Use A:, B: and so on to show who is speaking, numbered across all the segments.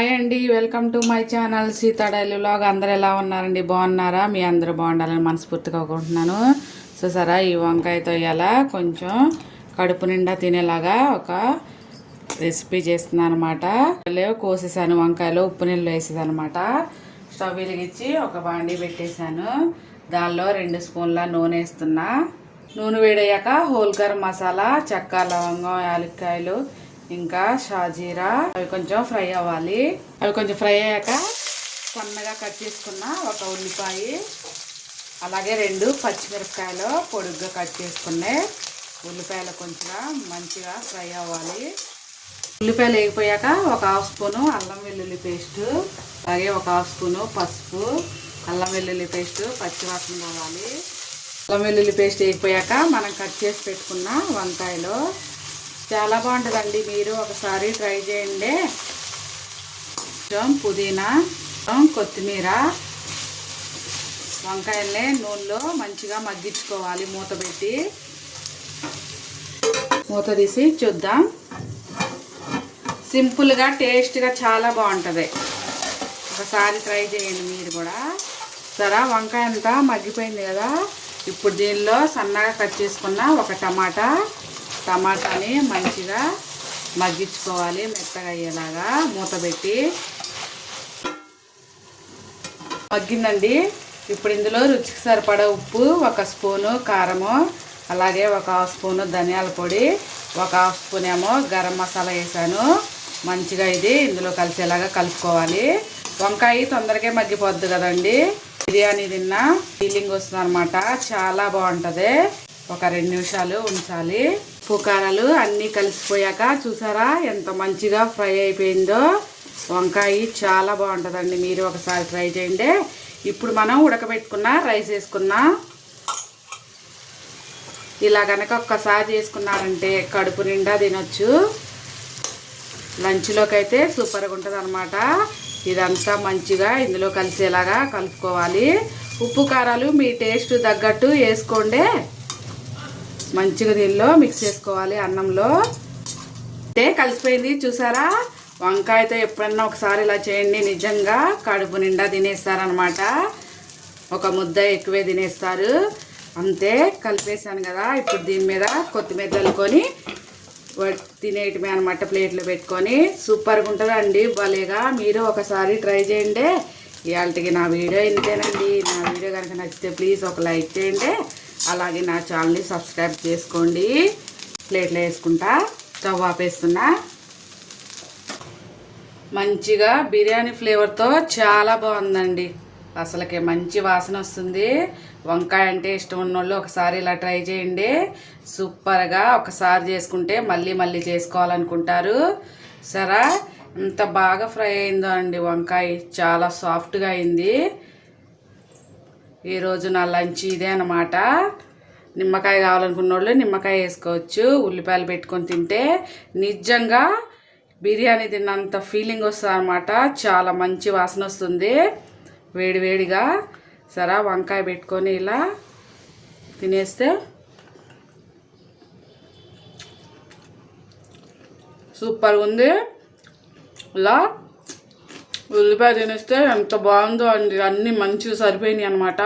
A: Hi అండి, welcome to my channel Sita daily vlog. అందరు ఎలా ఉన్నారండి? బాగున్నారా? మీ అందరూ బాగుండాలని మనస్ఫూర్తిగా కోరుకుంటున్నాను. చూసారా, ఈ వంకాయతో ఇలా కొంచెం కడుపు నిండా తినేలాగా ఒక రెసిపీ చేస్తున్నాను అనమాట. కోసేసాను వంకాయలు, ఉప్పు నీళ్ళు వేసేసాను అనమాట. స్టవ్ వెలిగించి ఒక బాండీ పెట్టేశాను. దానిలో 2 స్పూన్ల నూనె వేస్తున్నా. నూనె వేడయ్యాక హోల్ గరం మసాలా, చెక్క, లవంగం, యాలక్కాయలు, ఇంకా షాజీరా అవి కొంచెం ఫ్రై అవ్వాలి. అవి కొంచెం ఫ్రై అయ్యాక సన్నగా కట్ చేసుకున్న ఒక ఉల్లిపాయ, అలాగే 2 పచ్చిమిరపకాయలు పొడుగ్గా కట్ చేసుకున్నాయి. ఉల్లిపాయలు కొంచెం మంచిగా ఫ్రై అవ్వాలి. ఉల్లిపాయలు వేగిపోయాక ఒక 1/2 స్పూను అల్లం వెల్లుల్లి పేస్టు, అలాగే ఒక 1/2 స్పూను పసుపు, అల్లం వెల్లుల్లి పేస్టు పచ్చివాసన పోవాలి. అల్లం వెల్లుల్లి పేస్ట్ వేగిపోయాక మనం కట్ చేసి పెట్టుకున్న వంకాయలు చాలా బాగుంటుందండి. మీరు ఒకసారి ట్రై చేయండి. కొంచెం పుదీనా, కొత్తిమీర, వంకాయల్ని నూనెలో మంచిగా మగ్గించుకోవాలి. మూత పెట్టి మూత తీసి చూద్దాం. సింపుల్గా టేస్ట్గా చాలా బాగుంటుంది. ఒకసారి ట్రై చేయండి మీరు కూడా. సరే, వంకాయ అంతా మగ్గిపోయింది కదా. ఇప్పుడు దీనిలో సన్నగా కట్ చేసుకున్న ఒక టమాటాని మంచిగా మగ్గించుకోవాలి, మెత్తగా అయ్యేలాగా. మూత పెట్టి మగ్గిందండి. ఇప్పుడు ఇందులో రుచికి సరిపడా ఉప్పు, 1 స్పూను కారము, అలాగే ఒక 1/2 స్పూను ధనియాల పొడి, ఒక 1/2 స్పూన్ ఏమో గరం మసాలా వేసాను. మంచిగా ఇది ఇందులో కలిసేలాగా కలుపుకోవాలి. వంకాయ తొందరగా మగ్గిపోద్ది కదండి. బిర్యానీ తిన్న ఫీలింగ్ వస్తుంది అనమాట. చాలా బాగుంటుంది. ఒక 2 నిమిషాలు ఉంచాలి. ఉప్పు కారాలు అన్నీ కలిసిపోయాక చూసారా ఎంత మంచిగా ఫ్రై అయిపోయిందో. వంకాయ చాలా బాగుంటుందండి. మీరు ఒకసారి ట్రై చేయండి. ఇప్పుడు మనం ఉడకబెట్టుకున్న రైస్ వేసుకున్నాం. ఇలా కనుక ఒక్కసారి చేసుకున్నారంటే కడుపు నిండా తినొచ్చు. లంచ్లోకి అయితే సూపర్గా ఉంటుంది అనమాట. ఇదంతా మంచిగా ఇందులో కలిసేలాగా కలుపుకోవాలి. ఉప్పు కారాలు మీ టేస్ట్ తగ్గట్టు వేసుకోండి. మంచిగా దీనిలో మిక్స్ చేసుకోవాలి అన్నంలో. అంటే కలిసిపోయింది చూసారా. వంకాయతో ఎప్పుడన్నా ఒకసారి ఇలా చేయండి. నిజంగా కడుపు నిండా తినేస్తారనమాట. ఒక ముద్ద ఎక్కువే తినేస్తారు. అంతే, కలిపేసాను కదా. ఇప్పుడు దీని మీద కొత్తిమీర చల్లుకొని తినేయటమే అనమాట. ప్లేట్లో పెట్టుకొని సూపర్గా ఉంటుందండి, భలేగా. మీరు ఒకసారి ట్రై చేయండి. ఇవాళకి నా వీడియో ఇంతేనండి. నా వీడియో కనుక నచ్చితే ప్లీజ్ ఒక లైక్ చేయండి. అలాగే నా ఛానల్ని సబ్స్క్రైబ్ చేసుకోండి. ప్లేట్లో వేసుకుంటా స్టవ్ ఆపేస్తున్నా. మంచిగా బిర్యానీ ఫ్లేవర్తో చాలా బాగుందండి. అసలుకే మంచి వాసన వస్తుంది. వంకాయ అంటే ఇష్టం ఉన్నోళ్ళు ఒకసారి ఇలా ట్రై చేయండి. సూపర్గా ఒకసారి చేసుకుంటే మళ్ళీ మళ్ళీ చేసుకోవాలనుకుంటారు. సరే, ఎంత బాగా ఫ్రై అయిందో అండి వంకాయ. చాలా సాఫ్ట్గా అయింది. ఈరోజు నా లంచ్ ఇదే అన్నమాట. నిమ్మకాయ కావాలనుకున్న వాళ్ళు నిమ్మకాయ వేసుకోవచ్చు. ఉల్లిపాయలు పెట్టుకొని తింటే నిజంగా బిర్యానీ తిన్నంత ఫీలింగ్ వస్తుంది అన్నమాట. చాలా మంచి వాసన వస్తుంది వేడివేడిగా. సరే, వంకాయ పెట్టుకొని ఇలా తినేస్తే సూపర్గా ఉంది. ఇలా ఉల్లిపాయ తినేస్తే ఎంత బాగుందో అండి. అన్నీ మంచిగా సరిపోయినాయి అనమాట.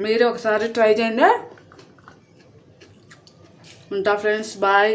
A: మీరు ఒకసారి ట్రై చేయండి. ఉంటా ఫ్రెండ్స్, బాయ్.